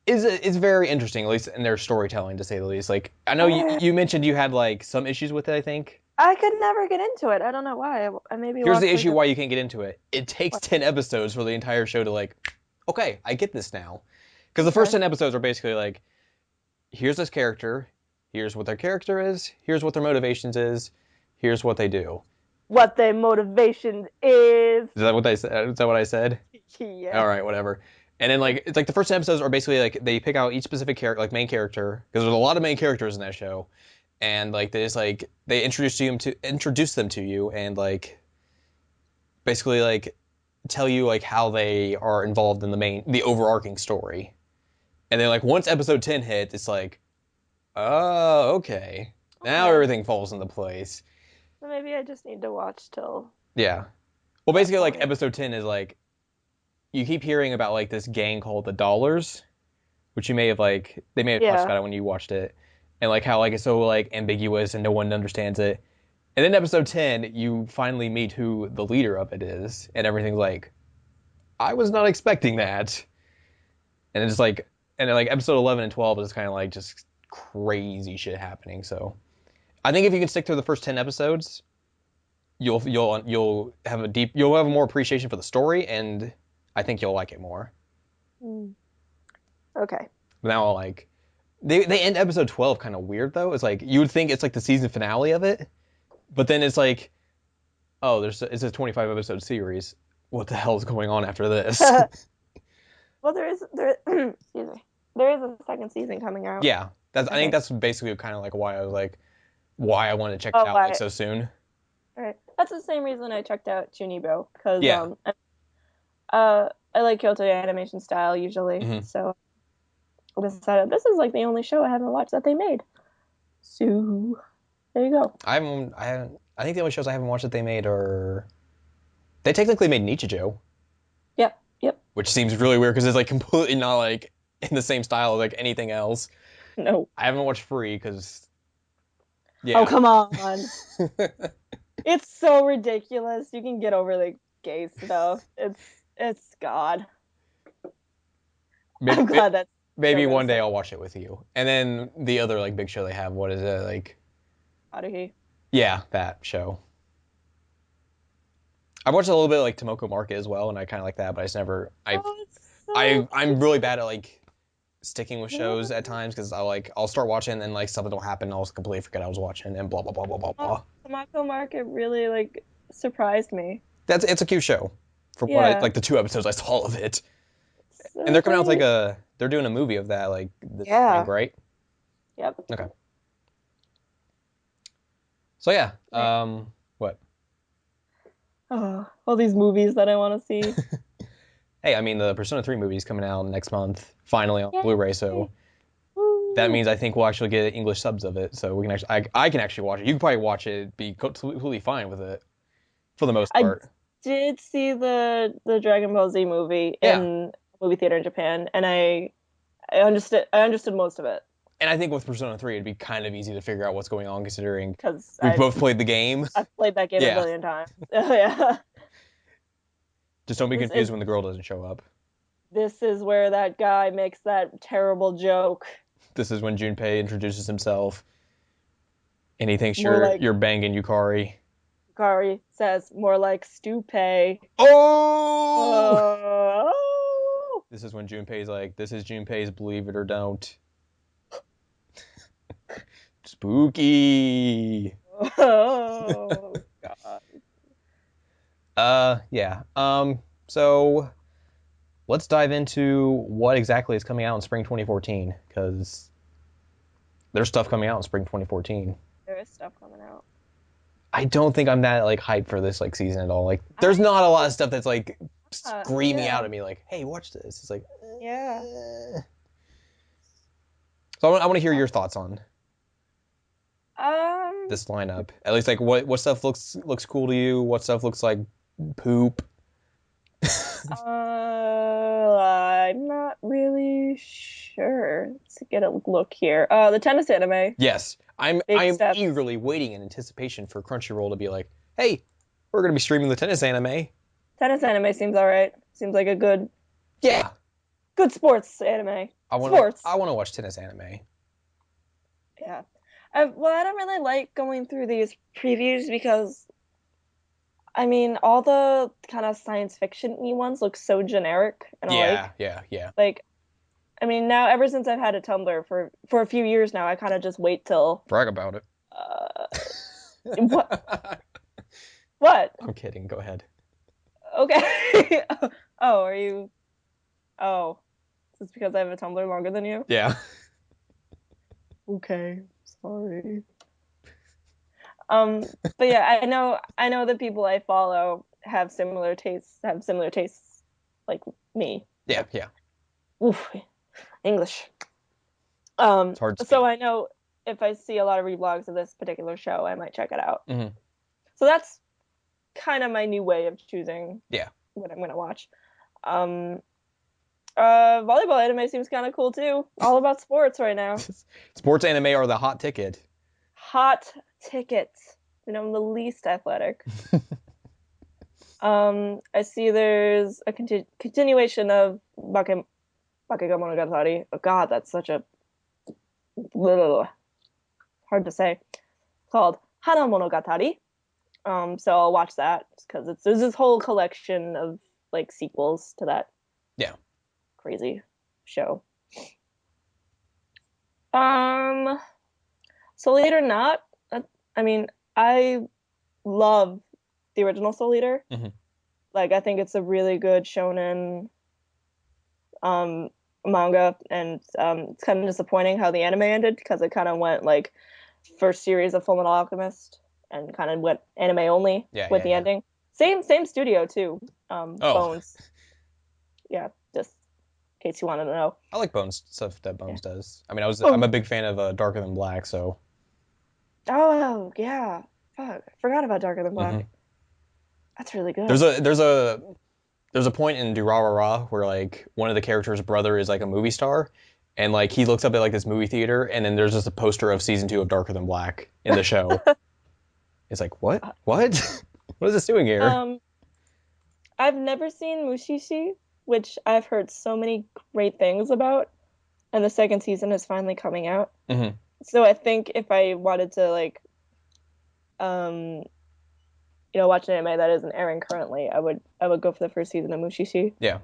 is very interesting, at least in their storytelling, to say the least. Like, I know you mentioned you had like some issues with it, I think. I could never get into it. I don't know why. I maybe Here's the watched issue like why you can't get into it. It takes what? 10 episodes for the entire show to like, okay, I get this now. Because the first Okay. 10 episodes are basically like, here's this character, here's what their character is, here's what their motivations is, here's what they do. What their motivation is. Is that what they said? Is that what I said? Yeah. All right, whatever. And then like it's like the first 10 episodes are basically like they pick out each specific character, like main character, because there's a lot of main characters in that show, and like they just like they introduce them to you and like basically like tell you like how they are involved in the overarching story. And then like once episode 10 hits, it's like, oh, okay. Now Okay. everything falls into place. So maybe I just need to watch till Yeah. Well, that basically like point. episode 10 is like you keep hearing about like this gang called the Dollars, which you may have like they may have touched Yeah. about it when you watched it. And like how like it's so like ambiguous and no one understands it. And then episode 10, you finally meet who the leader of it is, and everything's like, I was not expecting that. And it's like, and then like episode 11 and 12 is kind of like just crazy shit happening. So I think if you can stick through the first 10 episodes, you'll have more appreciation for the story, and I think you'll like it more. Mm. Okay. Now like they end episode 12 kind of weird though. It's like you would think it's like the season finale of it, but then it's like, oh, it's a 25 episode series. What the hell is going on after this? Well, excuse me. There is a second season coming out. Yeah, I I think think. that's basically kind of like why I wanted to check it Oh, out like why? so soon. Right. That's the same reason I checked out Chunibyo because Yeah. I like Kyoto animation style usually. Hmm. So I decided this is like the only show I haven't watched that they made. So there you go. I think the only shows I haven't watched that they made are they technically made Nichijou, Yep. Yep. which seems really weird because it's like completely not like in the same style as like anything else. No. I haven't watched Free because Oh, yeah. come on. It's so ridiculous. You can get over the gay stuff. It's God. maybe, I'm glad that's still maybe gonna one day say I'll watch it with you. And then the other like big show they have, what is it like? Haruhi. Yeah, that show. I watched a little bit of like Tomoko Market as well, and I kind of like that, but I just never. Oh, it's so I'm really bad at like sticking with cute. shows at times because I'll start watching and like something will happen and I'll just completely forget I was watching and blah blah blah blah blah blah. Tamako Market really like surprised me. It's a cute show, from what I Yeah. like the 2 episodes I saw of it, and So they're coming out with like great. they're doing a movie of that like this spring, Yeah. right? Yep. Okay. So yeah, Right. what? Oh, all these movies that I want to see. Hey, I mean the Persona 3 movie is coming out next month, finally on Yay. Blu-ray, so that Woo. means I think we'll actually get English subs of it, so we can actually I can actually watch it. You can probably watch it, be completely fine with it for the most I part. did see the Dragon Ball Z movie Yeah, in a movie theater in Japan, and I understood most of it and I think with Persona 3 it'd be kind of easy to figure out what's going on considering because we've both played the game. I've played that game a Yeah, billion times. Yeah. just don't be This confused is when the girl doesn't show up. this is where that guy makes that terrible joke. This is when Junpei introduces himself and he thinks More like you're banging Yukari. Kari says, more like Stupe. Oh! Oh. This is when Junpei's like, this is Junpei's Believe It or Don't. Spooky. Oh God. Yeah. So let's dive into what exactly is coming out in spring 2014 because there's stuff coming out in spring 2014. There is stuff coming out. I don't think I'm that like hyped for this like season at all. Like, there's not a lot of stuff that's like screaming Yeah. out at me like, "Hey, watch this." It's like, Yeah. So I want to hear your thoughts on Um. this lineup. At least like what stuff looks cool to you. What stuff looks like poop. I'm not really sure. Let's get a look here. The tennis anime. Yes, I'm Big steps. eagerly waiting in anticipation for Crunchyroll to be like, "Hey, we're gonna be streaming the tennis anime." Tennis anime seems all right. Seems like a good Yeah, sports anime. I Sports. want to watch tennis anime. Yeah. Well, I don't really like going through these previews because, I mean, all the kind of science fiction-y ones look so generic, and Yeah, yeah, yeah. like, I mean, now ever since I've had a Tumblr for a few years now, I kind of just wait till Brag about it. uh, what what? I'm kidding. Go ahead. Okay. Oh, are you? Oh, it's because I have a Tumblr longer than you. Yeah. Okay, sorry. But yeah, I know the people I follow have similar tastes like me. Yeah, Like, yeah. oof, English. It's hard to So speak. I know if I see a lot of reblogs of this particular show, I might check it out. Hmm. So that's kind of my new way of choosing Yeah. what I'm gonna watch. Um, volleyball anime seems kind of cool too. All about sports right now. Sports anime are the hot ticket. Hot tickets. I'm the least athletic. I see there's a continuation of Bakega Monogatari. Oh God, that's such a hard to say. Called Hana Monogatari. So I'll watch that because there's this whole collection of like sequels to that Yeah. crazy show. Um, Soul Eater not. I mean, I love the original Soul Eater. Hmm. Like, I think it's a really good shonen um manga, and it's kind of disappointing how the anime ended because it kind of went like first series of Fullmetal Alchemist and kind of went anime only Yeah, with yeah, the yeah. ending. Same studio too. Oh, Bones. Yeah, just in case you wanted to know. I like Bones stuff that Yeah. Bones does. I mean, I'm a Oh, big fan of Darker Than Black, so. oh yeah. Fuck, I forgot about Darker Than Hmm. Black. That's really There's good. a point in Durarara where like one of the characters' brother is like a movie star, and like he looks up at like this movie theater, and then there's just a poster of season 2 of Darker Than Black in the show. It's like, what? Uh, What? What is this doing here? Um, I've never seen Mushishi, which I've heard so many great things about, and the second season is finally coming out. Hmm. So I think if I wanted to like um watch an anime that isn't airing currently, I would go for the first season of Mushishi. Yeah.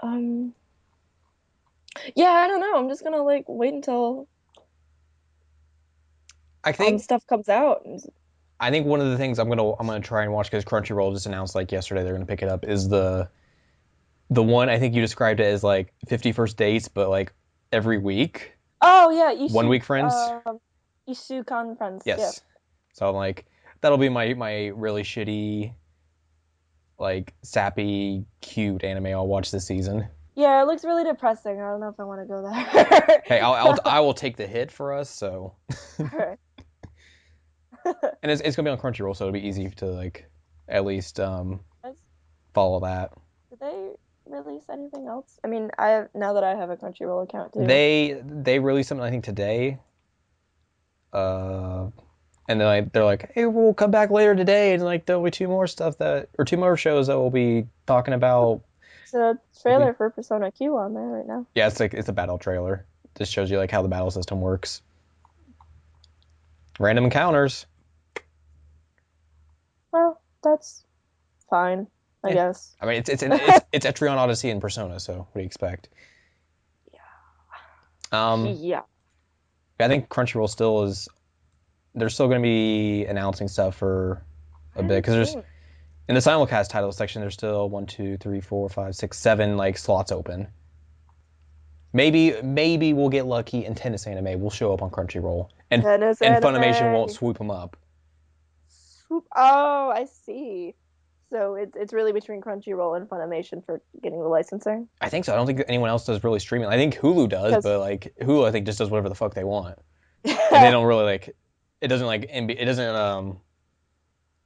Um yeah, I don't know. I'm just gonna like wait until I all the think stuff comes out. I think one of the things I'm gonna try and watch because Crunchyroll just announced like yesterday they're gonna pick it up is the one I think you described it as like 51st dates, but like every week, Oh yeah, 1 week friends. Ishukan Friends. Yeah. Yes. So I'm like that'll be my really shitty like sappy cute anime I'll watch this season. Yeah, it looks really depressing. I don't know if I want to go there. Hey, I will take the hit for us. So Alright. and it's gonna be on Crunchyroll, so it'll be easy to like at least Has- follow that. Did they release anything else? I mean, I have now that I have a Crunchyroll account too. They released something I think today. Uh, and then like they're like, hey, we'll come back later today, and like there'll be two more shows that we'll be talking about. It's a We'll be trailer for Persona Q on there right now. Yeah, it's like it's a battle trailer. Just shows you like how the battle system works. Random encounters. Well, that's fine, I Yeah, guess. I mean it's Etrian Odyssey and Persona, so what do you expect? Um, Yeah. I think Crunchyroll still is. They're still going to be announcing stuff for I a bit haven't because there's seen. in the simulcast title section. There's still one, two, three, four, five, six, seven like slots open. Maybe we'll get lucky and tennis anime will show up on Crunchyroll Tennis and Funimation won't anime. swoop them up. Oh, I see. So it's really between Crunchyroll and Funimation for getting the licensing. I think so. I don't think anyone else does really streaming. I think Hulu does, Because but like Hulu, I think just does whatever the fuck they want, and they don't really like. It doesn't like it doesn't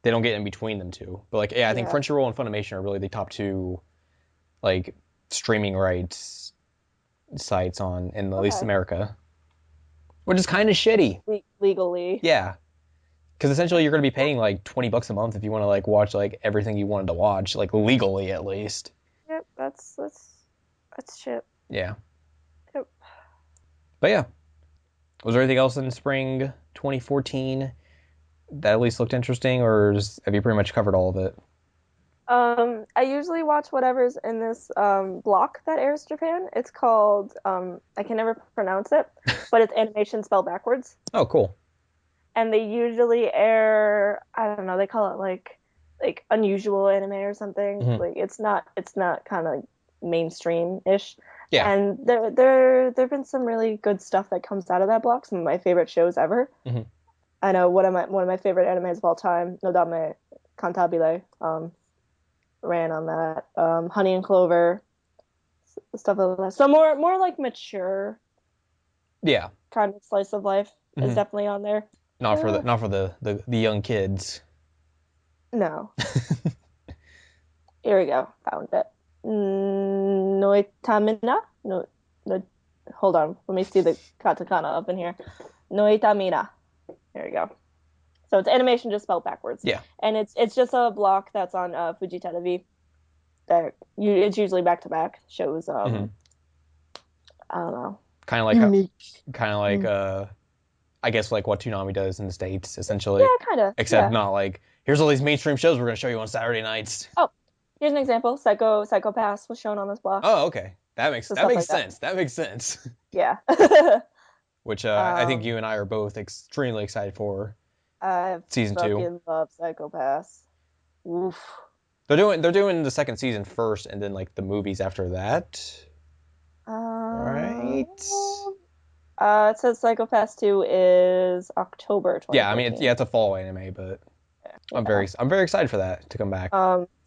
they don't get in between them two. But like yeah, I think yeah. Crunchyroll and Funimation are really the top two like streaming rights sites on in at least Okay. America, which is kind of shitty. Legally. Yeah, because essentially you're going to be paying like $20 a month if you want to like watch like everything you wanted to watch, like legally at least. Yep, that's shit. Yeah, Yep. but yeah, Was there anything else in spring 2014 that at least looked interesting, or have you pretty much covered all of it? I usually watch whatever's in this block that airs Japan. It's called I can never pronounce it, but it's animation spelled backwards. Oh, cool. And they usually air, I don't know, they call it like unusual anime or something. Hmm. Like it's not kind of mainstream-ish. Yeah. And there've been some really good stuff that comes out of that block. Some of my favorite shows ever. Hmm. I know one of my favorite animes of all time, Nodame Cantabile, ran on that. Honey and Clover, stuff like that. So more like mature Yeah. kind of slice of life is Hmm. definitely on there. Not for the young kids. No. Here we go. Found it. Noitamina? No, hold on. Let me see the katakana up in here. Noitamina. There we go. So it's animation just spelled backwards. Yeah. And it's just a block that's on Fuji TV. It's usually back to back shows. Hmm. I don't know. Kind of like Unique. kind of like I guess like what Toonami does in the States, essentially. Yeah, kind of. Except Yeah. not like, here's all these mainstream shows we're gonna show you on Saturday nights. Oh, here's an example. Psychopaths was shown on this block. Oh, okay. So stuff like Sense. That makes sense. Yeah. Which I think um, you and I are both extremely excited for I season 2. fucking love Psychopaths. Oof. They're doing the second season first, and then like the movies after that, Uh, right? it says Psychopaths 2 is October Yeah, I 2014. mean it's a fall anime, but I'm Yeah. very excited for that to come back.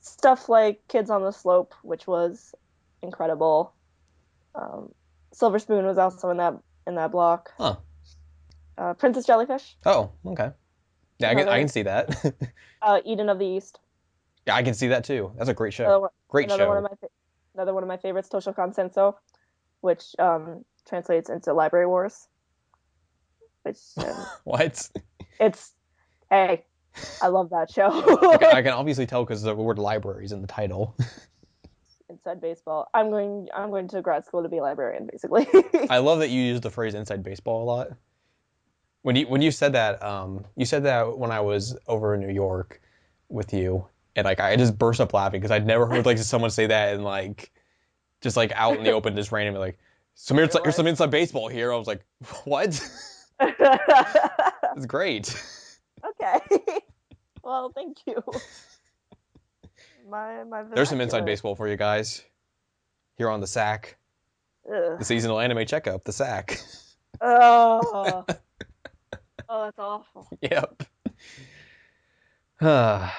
Stuff like Kids on the Slope, which was incredible. Silver Spoon was also in that block. Huh. Princess Jellyfish, Oh, okay. Yeah, I can see that. Eden of the East. Yeah, I can see that too. That's a great show. Another one, Great another one of show. another one of my favorites, Toshokan Senso, which translates into Library Wars. Which What? it's hey, I love that show. I can obviously tell because the word library is in the title. Inside baseball. I'm going to grad school to be a librarian, basically. I love that you use the phrase inside baseball a lot. When you said that when I was over in New York with you, and like I just burst up laughing because I'd never heard like someone say that and like just like out in the open, just randomly like, here's some inside baseball here. I was like, what? It's great. Okay. Well, thank you. My There's some inside vernacular. baseball for you guys here on the SAC, Ugh. the Seasonal Anime Checkup, the SAC. Oh. Oh, that's awful. Yep. Yeah,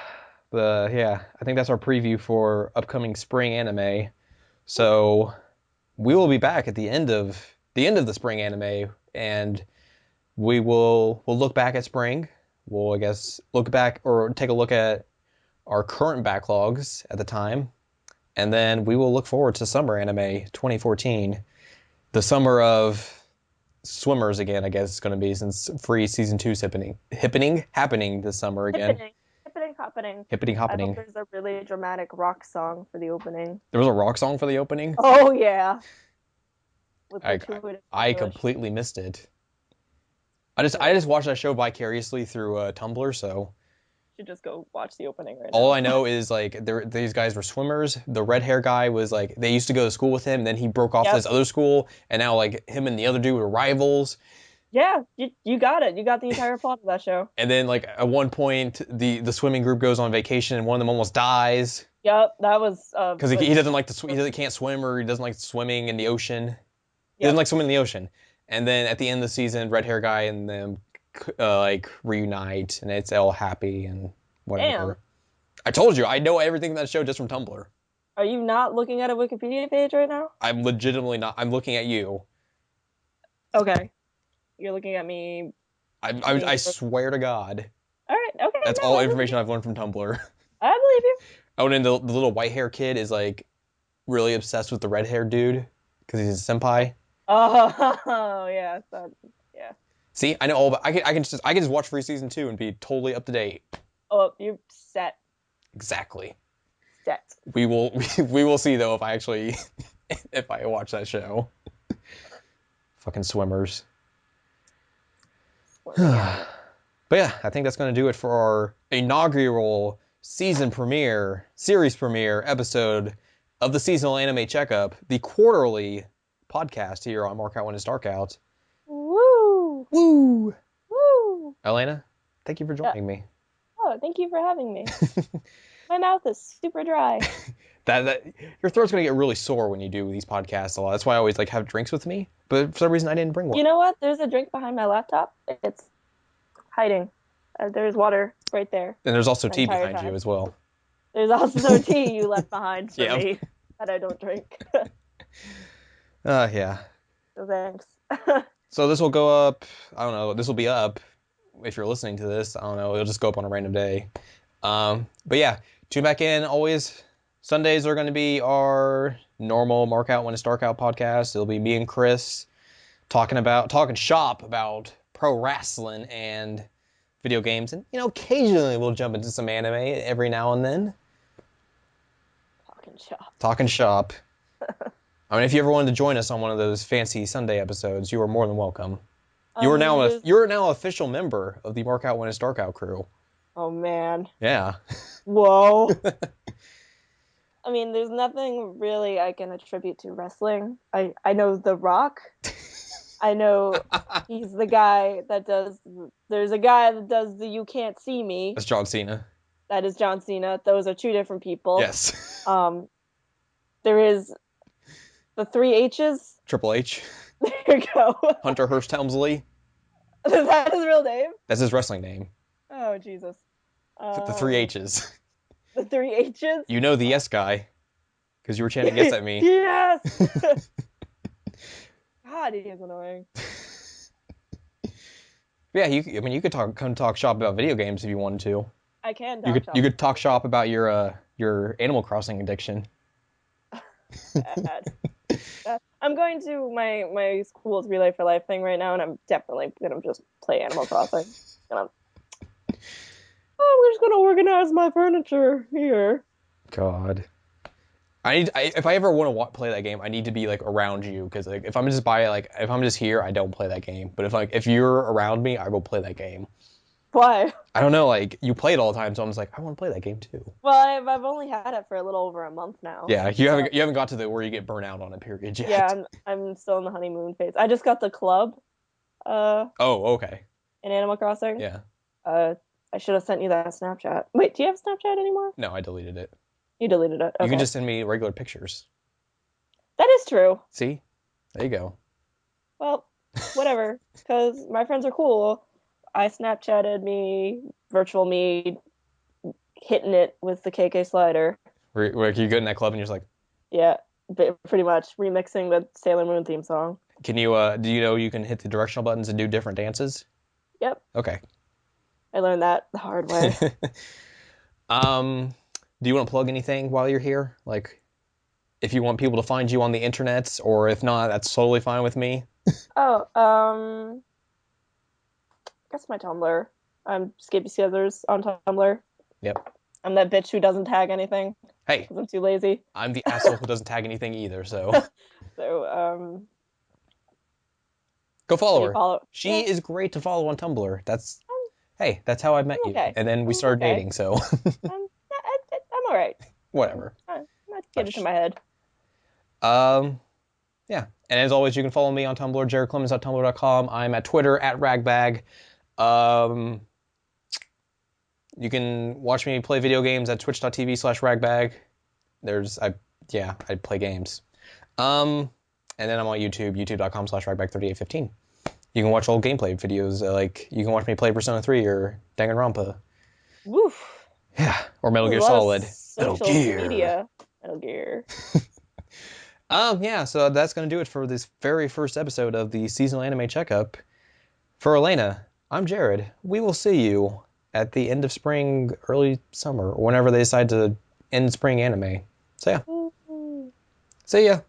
I think that's our preview for upcoming spring anime. So we will be back at the end of the spring anime, and we'll look back at spring. We'll, I guess, look back or take a look at our current backlogs at the time, and then we will look forward to summer anime 2014, the summer of swimmers again. I guess it's going to be, since Free season 2 is happening this summer again. Happening. Hippening I hope happening. there's a really dramatic rock song for the opening. There was a rock song for the opening. Oh yeah. With I gratuitous I English. completely missed it. I just watched that show vicariously through Tumblr, so You should just go watch the opening right all now. I know is like these guys were swimmers. The red hair guy was like, they used to go to school with him, and then he broke off to Yep. this other school, and now like him and the other dude were rivals. Yeah, you got it. You got the entire plot of that show. And then like at one point the swimming group goes on vacation, and one of them almost dies Yep, that was because he doesn't like to can't swim, or he doesn't like swimming in the ocean. He doesn't like swimming in the ocean. And then at the end of the season, red hair guy and them like reunite, and it's all happy and whatever. Damn. I told you, I know everything in that show just from Tumblr. Are you not looking at a Wikipedia page right now? I'm legitimately not. I'm looking at you. Okay. You're looking at me. I swear to God. All right. Okay. That's no, all I information I've learned from Tumblr. I believe you. Oh, and the little white hair kid is like really obsessed with the red haired dude because he's a senpai. Oh yeah. Yeah. See, I know all. But I can just watch Free season 2 and be totally up to date. Oh, you're set. Exactly. Set. We will see though if I actually if I watch that show. Fucking swimmers. closing in. But yeah, I think that's going to do it for our inaugural series premiere episode of the Seasonal Anime Checkup, the quarterly podcast here on Mark Out When It's Dark Out. Woo! Woo! Woo! Elena, thank you for joining me. Oh, thank you for having me. My mouth is super dry. that your throat's gonna get really sore when you do these podcasts a lot. That's why I always like have drinks with me. But for some reason, I didn't bring one. You know what? There's a drink behind my laptop. It's hiding. There's water right there. And there's also the tea entire behind you time. as well. There's also tea you left behind for Yeah. me that I don't drink. Yeah. So thanks. So this will go up. I don't know. This will be up if you're listening to this. I don't know. It'll just go up on a random day. But yeah, tune back in. Always Sundays are going to be our normal Mark Out When It's Dark Out podcast. It'll be me and Chris talking shop about pro wrestling and video games, and occasionally we'll jump into some anime every now and then. Talking shop. I mean, if you ever wanted to join us on one of those fancy Sunday episodes, you are more than welcome. You're now an official member of the Mark Out When It's Dark Out crew. Oh man. Yeah. Whoa. I mean, there's nothing really I can attribute to wrestling. I know The Rock. I know he's the guy that does. There's a guy that does the "You Can't See Me." That's John Cena. That is John Cena. Those are two different people. Yes. There is the 3 H's. Triple H. There you go. Hunter Hearst Helmsley. Is that his real name? That's his wrestling name. Oh Jesus. The 3 H's. The 3 H's. You know the yes guy, because you were chanting yes at me. Yes. God, he is annoying. Yeah, you could talk shop about video games if you wanted to. I can. You could talk shop about your Animal Crossing addiction. Bad. I'm going to my school's Relay for Life thing right now, and I'm definitely gonna just play Animal Crossing. I'm just gonna organize my furniture here. God. If I ever want to play that game, I need to be like around you, because like if I'm just here, I don't play that game. But if you're around me, I will play that game. Why? I don't know. Like you play it all the time, so I'm just like I want to play that game too. Well, I've only had it for a little over a month now. Yeah, you haven't got to the where you get burnt out on it period yet. Yeah, I'm still in the honeymoon phase. I just got the club. Oh, okay. In Animal Crossing. Yeah. I should have sent you that Snapchat. Wait, do you have Snapchat anymore? No, I deleted it. You deleted it. Okay. You can just send me regular pictures. That is true. See? There you go. Well, whatever. Because my friends are cool. I Snapchatted me, virtual me, hitting it with the KK slider. Where you go in that club and you're just like... Yeah, pretty much. Remixing the Sailor Moon theme song. Can you, do you know you can hit the directional buttons and do different dances? Yep. Okay. I learned that the hard way. Do you want to plug anything while you're here? Like, if you want people to find you on the internet, or if not, that's totally fine with me. I guess my Tumblr. I'm Skippy Scissors on Tumblr. Yep. I'm that bitch who doesn't tag anything. Hey. Because I'm too lazy. I'm the asshole who doesn't tag anything either, so. So, go follow her. She is great to follow on Tumblr. Hey, that's how I met you. And then we started dating, so. I'm all right. Whatever. I'm not getting to my head. Yeah. And as always, you can follow me on Tumblr, jaredclemens.tumblr.com. I'm at Twitter, at ragbag. You can watch me play video games at twitch.tv/ragbag. I play games. And then I'm on YouTube, youtube.com/ragbag3815. You can watch old gameplay videos, like you can watch me play Persona 3 or Danganronpa. Woof. Yeah, or Metal Gear Solid. Metal Gear. Metal Gear. Yeah, so that's going to do it for this very first episode of the Seasonal Anime Checkup. For Elena, I'm Jared. We will see you at the end of spring, early summer, or whenever they decide to end spring anime. So yeah. See ya.